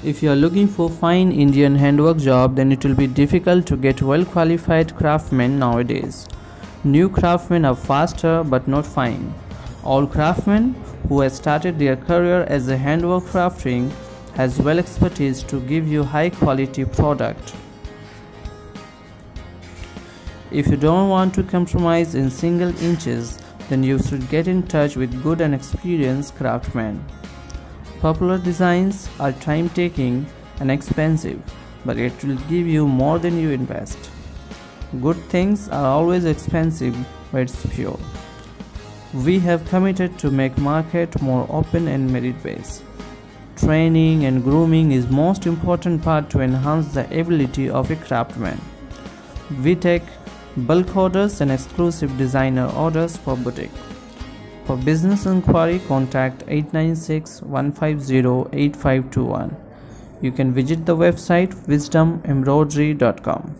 If you are looking for fine Indian handwork job, then it will be difficult to get well qualified craftsmen nowadays. New craftsmen are faster but not fine. All craftsmen who have started their career as a handwork crafting has well expertise to give you high quality product. If you don't want to compromise in single inches, then you should get in touch with good and experienced craftsmen. Popular designs are time-taking and expensive, but it will give you more than you invest. Good things are always expensive, but it's pure. We have committed to make market more open and merit-based. Training and grooming is most important part to enhance the ability of a craftsman. We take bulk orders and exclusive designer orders for boutique. For business inquiry, contact 896-150-8521. You can visit the website wisdomembroidery.com.